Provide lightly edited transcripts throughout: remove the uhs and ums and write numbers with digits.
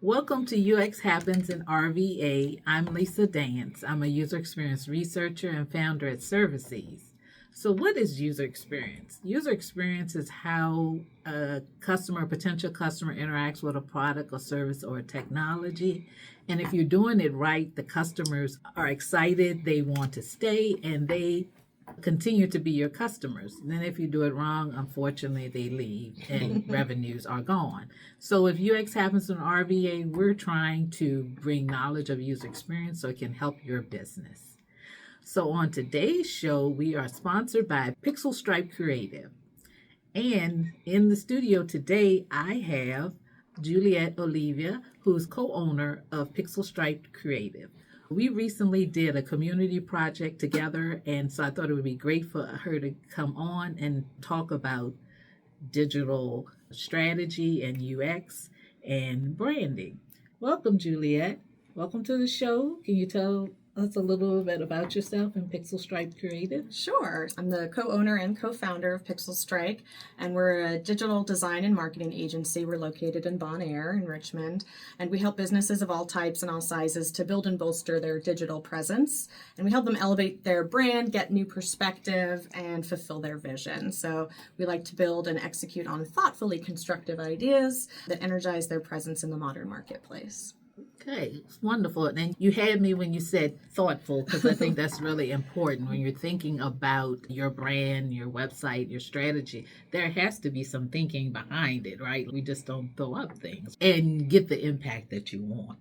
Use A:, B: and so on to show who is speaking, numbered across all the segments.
A: Welcome to UX Happens in RVA. I'm Lisa Dance. I'm a user experience researcher and founder at Services. So, what is user experience? User experience is how a customer, a potential customer, interacts with a product or service or technology. And if you're doing it right, the customers are excited, they want to stay, and they continue to be your customers. Then if you do it wrong, unfortunately, they leave and revenues are gone. So if UX happens in RVA, we're trying to bring knowledge of user experience so it can help your business. So on today's show, we are sponsored by Pixelstrike Creative. And in the studio today, I have Juliet Olivia, who's co-owner of Pixelstrike Creative. We recently did a community project together, and so I thought it would be great for her to come on and talk about digital strategy and UX and branding. Welcome, Juliet. Welcome to the show. Can you tell us a little bit about yourself and Pixelstrike Creative?
B: Sure. I'm the co-owner and co-founder of Pixelstrike, and we're a digital design and marketing agency. We're located in Bon Air in Richmond, and we help businesses of all types and all sizes to build and bolster their digital presence, and we help them elevate their brand, get new perspective, and fulfill their vision. So we like to build and execute on thoughtfully constructive ideas that energize their presence in the modern marketplace.
A: Okay, it's wonderful. And you had me when you said thoughtful, because I think that's really important when you're thinking about your brand, your website, your strategy. There has to be some thinking behind it, right? We just don't throw up things and get the impact that you want.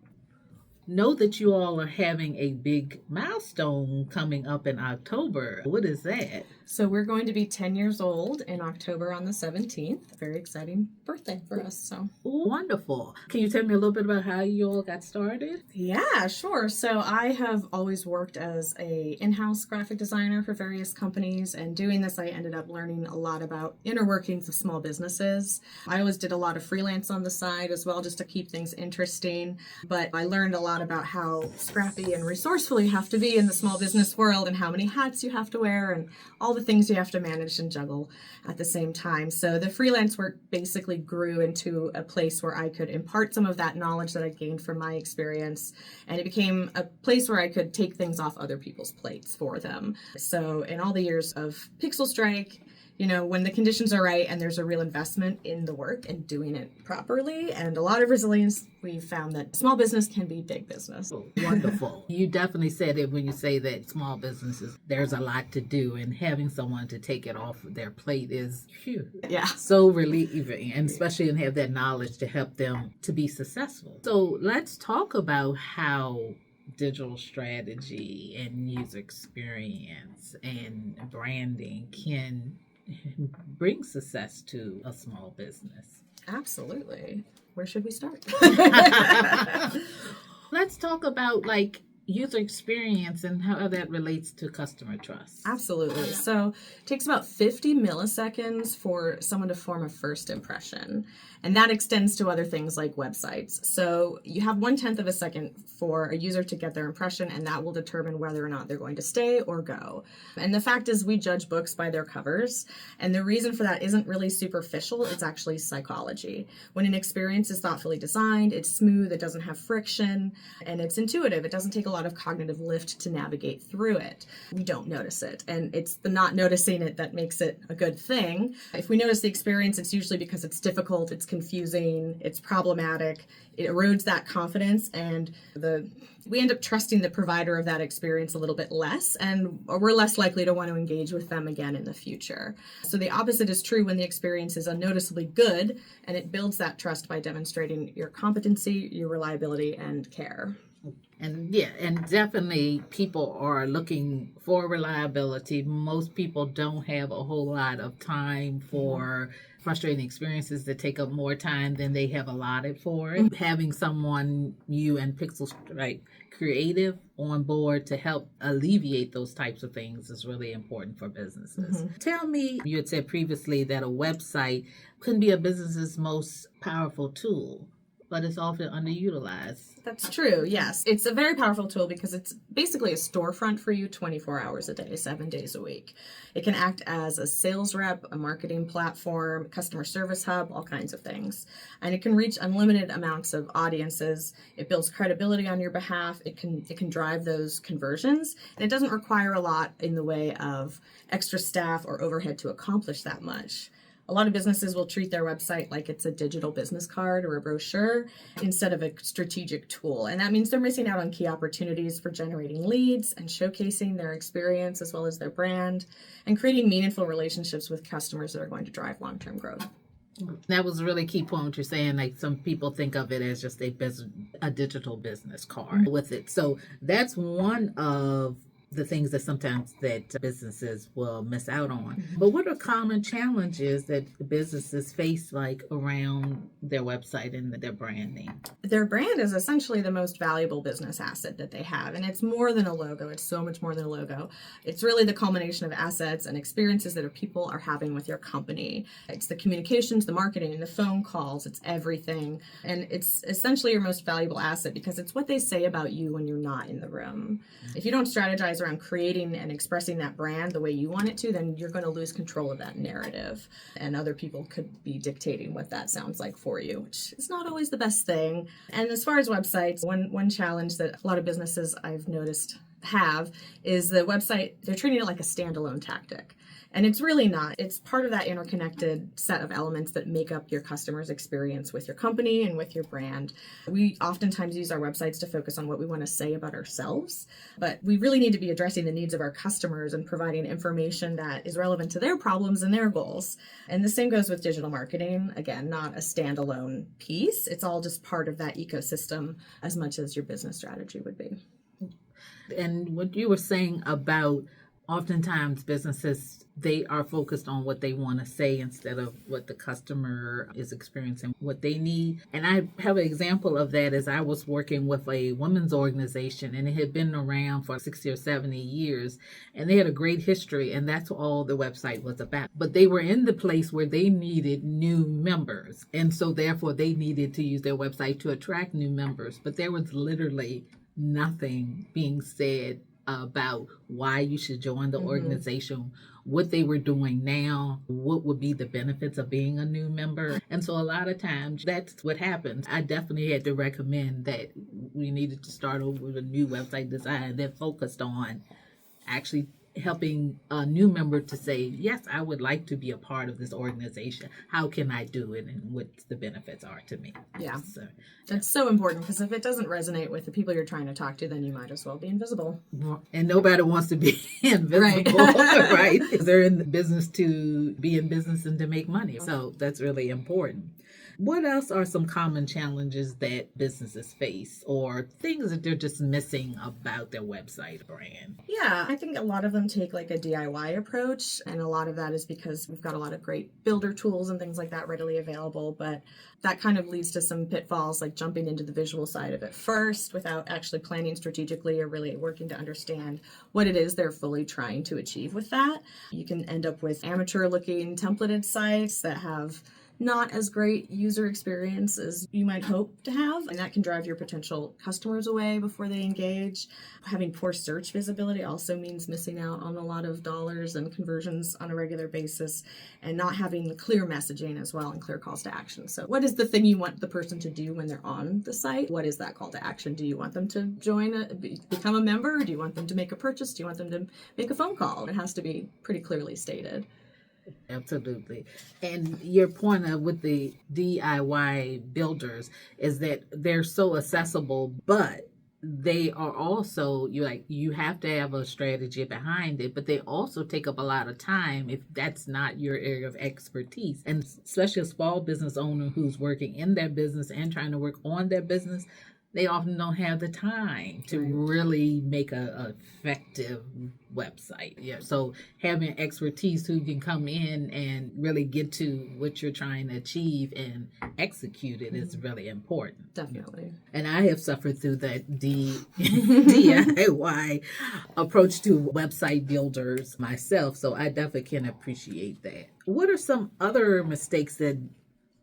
A: Know that you all are having a big milestone coming up in October. What is that?
B: So we're going to be 10 years old in October on the 17th. Very exciting birthday for us. So
A: wonderful. Can you tell me a little bit about how you all got started?
B: Yeah, sure. So I have always worked as a in-house graphic designer for various companies, and doing this I ended up learning a lot about inner workings of small businesses. I always did a lot of freelance on the side as well, just to keep things interesting, but I learned a lot about how scrappy and resourceful you have to be in the small business world, and how many hats you have to wear, and all the things you have to manage and juggle at the same time. So the freelance work basically grew into a place where I could impart some of that knowledge that I gained from my experience, and it became a place where I could take things off other people's plates for them. So in all the years of Pixelstrike, when the conditions are right and there's a real investment in the work and doing it properly and a lot of resilience, we've found that small business can be big business.
A: Oh, wonderful. You definitely said it when you say that small businesses, there's a lot to do, and having someone to take it off their plate is so relieving, and especially and have that knowledge to help them to be successful. So let's talk about how digital strategy and user experience and branding can bring success to a small business.
B: Absolutely. Where should we start?
A: Let's talk about user experience and how that relates to customer trust.
B: Absolutely. So it takes about 50 milliseconds for someone to form a first impression. And that extends to other things like websites. So you have 1/10 of a second for a user to get their impression, and that will determine whether or not they're going to stay or go. And the fact is, we judge books by their covers. And the reason for that isn't really superficial, it's actually psychology. When an experience is thoughtfully designed, it's smooth, it doesn't have friction, and it's intuitive. It doesn't take a lot of cognitive lift to navigate through it. We don't notice it. And it's the not noticing it that makes it a good thing. If we notice the experience, it's usually because it's difficult, it's confusing, it's problematic, it erodes that confidence, and we end up trusting the provider of that experience a little bit less, and we're less likely to want to engage with them again in the future. So the opposite is true when the experience is unnoticeably good, and it builds that trust by demonstrating your competency, your reliability, and care.
A: And definitely people are looking for reliability. Most people don't have a whole lot of time for frustrating experiences that take up more time than they have allotted for it. Having someone, you and Pixelstrike Creative, on board to help alleviate those types of things is really important for businesses. Tell me, you had said previously that a website can be a business's most powerful tool. but it's often underutilized.
B: That's true, yes. It's a very powerful tool because it's basically a storefront for you 24 hours a day, 7 days a week. It can act as a sales rep, a marketing platform, customer service hub, all kinds of things. And it can reach unlimited amounts of audiences. It builds credibility on your behalf. It can drive those conversions. And it doesn't require a lot in the way of extra staff or overhead to accomplish that much. A lot of businesses will treat their website like it's a digital business card or a brochure instead of a strategic tool. And that means they're missing out on key opportunities for generating leads and showcasing their experience as well as their brand and creating meaningful relationships with customers that are going to drive long-term growth.
A: That was a really key point what you're saying. Like some people think of it as just a digital business card with it. So that's one of the things that sometimes that businesses will miss out on. But what are common challenges that businesses face like around their website and their branding?
B: Their brand is essentially the most valuable business asset that they have. And it's more than a logo. It's so much more than a logo. It's really the culmination of assets and experiences that people are having with your company. It's the communications, the marketing, the phone calls, it's everything. And it's essentially your most valuable asset because it's what they say about you when you're not in the room. If you don't strategize around creating and expressing that brand the way you want it to, then you're going to lose control of that narrative. And other people could be dictating what that sounds like for you, which is not always the best thing. And as far as websites, one challenge that a lot of businesses I've noticed have is the website, they're treating it like a standalone tactic. And it's really not. It's part of that interconnected set of elements that make up your customer's experience with your company and with your brand. We oftentimes use our websites to focus on what we want to say about ourselves, but we really need to be addressing the needs of our customers and providing information that is relevant to their problems and their goals. And the same goes with digital marketing. Again, not a standalone piece. It's all just part of that ecosystem as much as your business strategy would be.
A: And what you were saying about oftentimes businesses, they are focused on what they want to say instead of what the customer is experiencing, what they need. And I have an example of that as I was working with a women's organization, and it had been around for 60 or 70 years, and they had a great history, and that's all the website was about. But they were in the place where they needed new members, and so therefore they needed to use their website to attract new members. But there was literally nothing being said about why you should join the organization, what they were doing now, what would be the benefits of being a new member. And so a lot of times that's what happens. I definitely had to recommend that we needed to start over with a new website design that focused on actually helping a new member to say, yes, I would like to be a part of this organization. How can I do it and what the benefits are to me?
B: Yeah,
A: so,
B: that's so important because if it doesn't resonate with the people you're trying to talk to, then you might as well be invisible.
A: And nobody wants to be invisible, right? Because they're in the business to be in business and to make money. So that's really important. What else are some common challenges that businesses face or things that they're just missing about their website brand?
B: Yeah, I think a lot of them take like a DIY approach, and a lot of that is because we've got a lot of great builder tools and things like that readily available, but that kind of leads to some pitfalls like jumping into the visual side of it first without actually planning strategically or really working to understand what it is they're fully trying to achieve with that. You can end up with amateur looking templated sites that have not as great user experience as you might hope to have, and that can drive your potential customers away before they engage. Having poor search visibility also means missing out on a lot of dollars and conversions on a regular basis, and not having the clear messaging as well and clear calls to action. So what is the thing you want the person to do when they're on the site? What is that call to action? Do you want them to become a member? Or do you want them to make a purchase? Do you want them to make a phone call? It has to be pretty clearly stated.
A: Absolutely. And your point with the DIY builders is that they're so accessible, but they are also, you have to have a strategy behind it, but they also take up a lot of time if that's not your area of expertise. And especially a small business owner who's working in their business and trying to work on their business, they often don't have the time to really make a effective website. Yeah. So having expertise who can come in and really get to what you're trying to achieve and execute it is really important.
B: Definitely.
A: And I have suffered through that DIY approach to website builders myself. So I definitely can appreciate that. What are some other mistakes that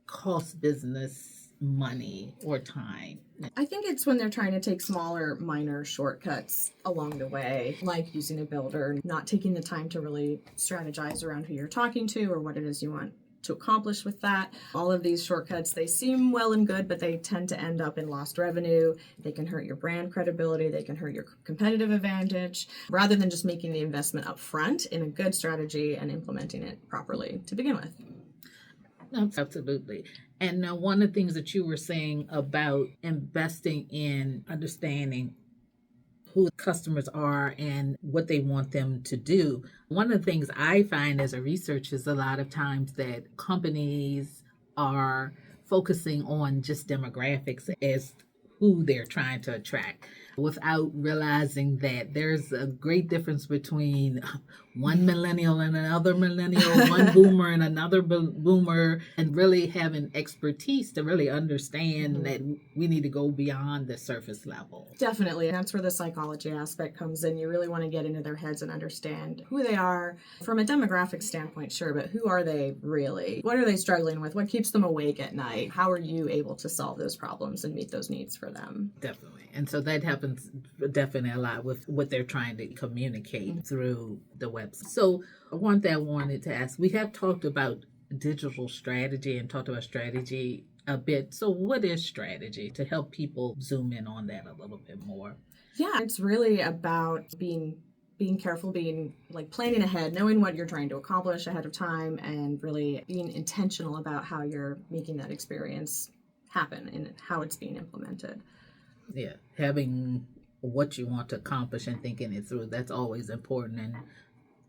A: cost business money or time?
B: I think it's when they're trying to take smaller, minor shortcuts along the way, like using a builder, not taking the time to really strategize around who you're talking to or what it is you want to accomplish with that. All of these shortcuts, they seem well and good, but they tend to end up in lost revenue. They can hurt your brand credibility. They can hurt your competitive advantage, rather than just making the investment up front in a good strategy and implementing it properly to begin with.
A: Absolutely. And now, one of the things that you were saying about investing in understanding who customers are and what they want them to do. One of the things I find as a researcher is a lot of times that companies are focusing on just demographics as who they're trying to attract without realizing that there's a great difference between one millennial and another millennial, one boomer and another boomer, and really having expertise to really understand that we need to go beyond the surface level.
B: Definitely. And that's where the psychology aspect comes in. You really want to get into their heads and understand who they are from a demographic standpoint, sure, but who are they really? What are they struggling with? What keeps them awake at night? How are you able to solve those problems and meet those needs for them?
A: Definitely. And so that happens definitely a lot with what they're trying to communicate through the website. So one thing I wanted to ask, we have talked about digital strategy and talked about strategy a bit. So what is strategy, to help people zoom in on that a little bit more?
B: Yeah, it's really about being careful, being like planning ahead, knowing what you're trying to accomplish ahead of time, and really being intentional about how you're making that experience happen and how it's being implemented.
A: Yeah, having what you want to accomplish and thinking it through, that's always important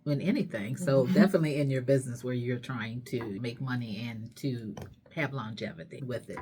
A: in anything. So definitely in your business where you're trying to make money and to have longevity with it.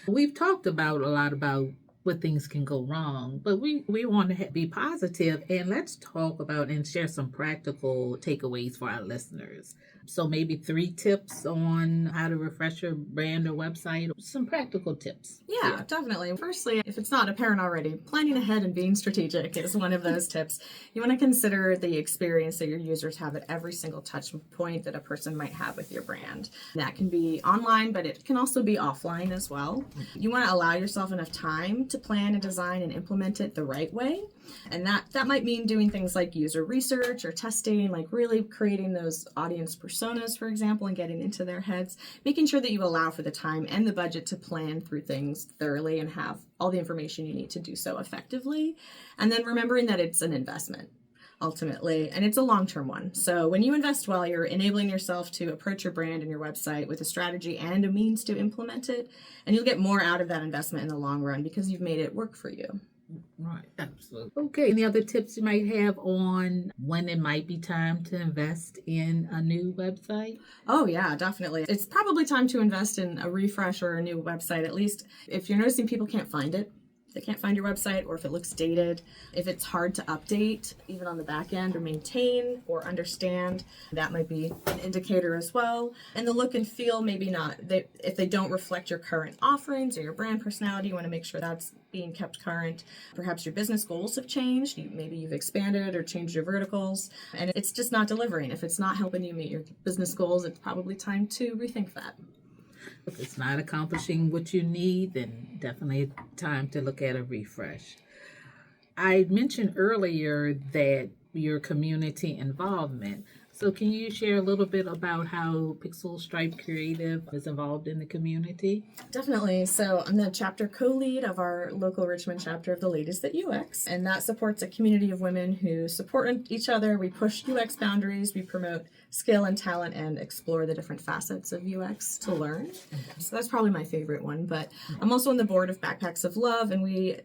A: We've talked about a lot about what things can go wrong, but we want to be positive, and let's talk about and share some practical takeaways for our listeners. So maybe 3 tips on how to refresh your brand or website, some practical tips.
B: Yeah, definitely. Firstly, if it's not apparent already, planning ahead and being strategic is one of those tips. You want to consider the experience that your users have at every single touch point that a person might have with your brand. That can be online, but it can also be offline as well. You want to allow yourself enough time to plan and design and implement it the right way. And that might mean doing things like user research or testing, like really creating those audience personas, for example, and getting into their heads, making sure that you allow for the time and the budget to plan through things thoroughly and have all the information you need to do so effectively. And then remembering that it's an investment ultimately, and it's a long-term one. So when you invest well, you're enabling yourself to approach your brand and your website with a strategy and a means to implement it, and you'll get more out of that investment in the long run because you've made it work for you.
A: Right, absolutely. Okay, any other tips you might have on when it might be time to invest in a new website?
B: Oh yeah, definitely. It's probably time to invest in a refresh or a new website, at least if you're noticing people can't find it. They can't find your website, or if it looks dated, if it's hard to update, even on the back end, or maintain or understand, that might be an indicator as well. And the look and feel, maybe not. If they don't reflect your current offerings or your brand personality, you want to make sure that's being kept current. Perhaps your business goals have changed. Maybe you've expanded or changed your verticals, and it's just not delivering. If it's not helping you meet your business goals, it's probably time to rethink that.
A: If it's not accomplishing what you need, then definitely time to look at a refresh. I mentioned earlier that your community involvement. So can you share a little bit about how Pixelstrike Creative is involved in the community?
B: Definitely. So I'm the chapter co-lead of our local Richmond chapter of the Ladies That UX, and that supports a community of women who support each other. We push UX boundaries, we promote skill and talent, and explore the different facets of UX to learn. So that's probably my favorite one. But I'm also on the board of Backpacks of Love, and we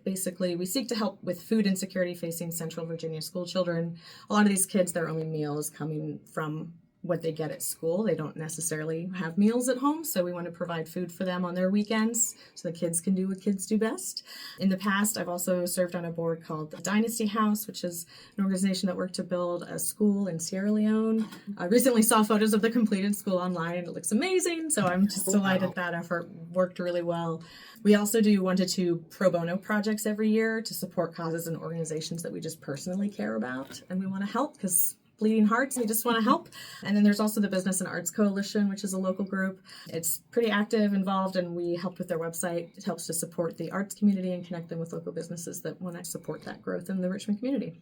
B: seek to help with food insecurity facing Central Virginia school children. A lot of these kids, their only meal is coming from what they get at school. They don't necessarily have meals at home, so we want to provide food for them on their weekends so the kids can do what kids do best. In the past, I've also served on a board called the Dynasty House, which is an organization that worked to build a school in Sierra Leone. I recently saw photos of the completed school online, and it looks amazing, so I'm just delighted that effort worked really well. We also do 1 to 2 pro bono projects every year to support causes and organizations that we just personally care about and we want to help, because bleeding hearts. We just want to help. And then there's also the Business and Arts Coalition, which is a local group. It's pretty active, involved, and we helped with their website. It helps to support the arts community and connect them with local businesses that want to support that growth in the Richmond community.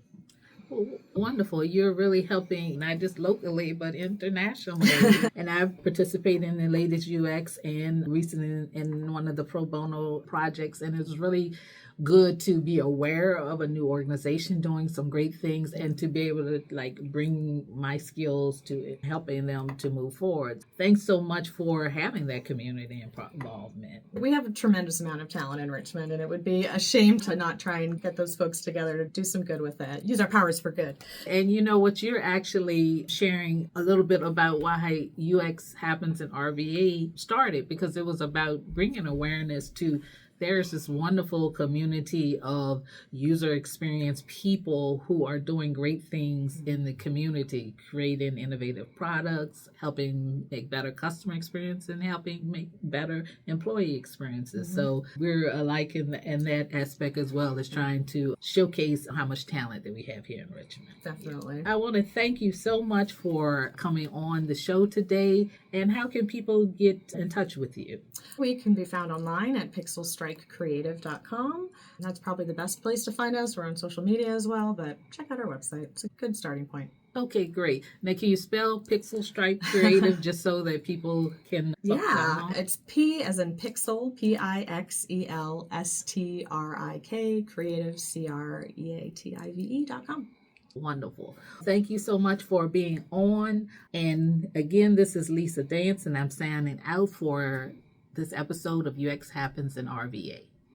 A: Well, wonderful. You're really helping not just locally, but internationally. And I've participated in the latest UX and recently in one of the pro bono projects, and it was really good to be aware of a new organization doing some great things and to be able to bring my skills to helping them to move forward. Thanks so much for having that community involvement.
B: We have a tremendous amount of talent in Richmond, and it would be a shame to not try and get those folks together to do some good with it. Use our powers for good.
A: And you know what, you're actually sharing a little bit about why UX Happens in RVA started, because it was about bringing awareness to there's this wonderful community of user experience people who are doing great things in the community, creating innovative products, helping make better customer experience, and helping make better employee experiences. Mm-hmm. So we're alike in that aspect as well, as trying to showcase how much talent that we have here in Richmond.
B: Definitely.
A: I want to thank you so much for coming on the show today. And how can people get in touch with you?
B: We can be found online at Pixelstrike Creative.com. That's probably the best place to find us. We're on social media as well, but check out our website. It's a good starting point.
A: Okay, great. Now, can you spell Pixelstrike Creative just so that people can...
B: Yeah, it's P as in pixel, Pixelstrik, Creative, Creative.com.
A: Wonderful. Thank you so much for being on. And again, this is Lisa Dance, and I'm signing out for this episode of UX Happens in RVA.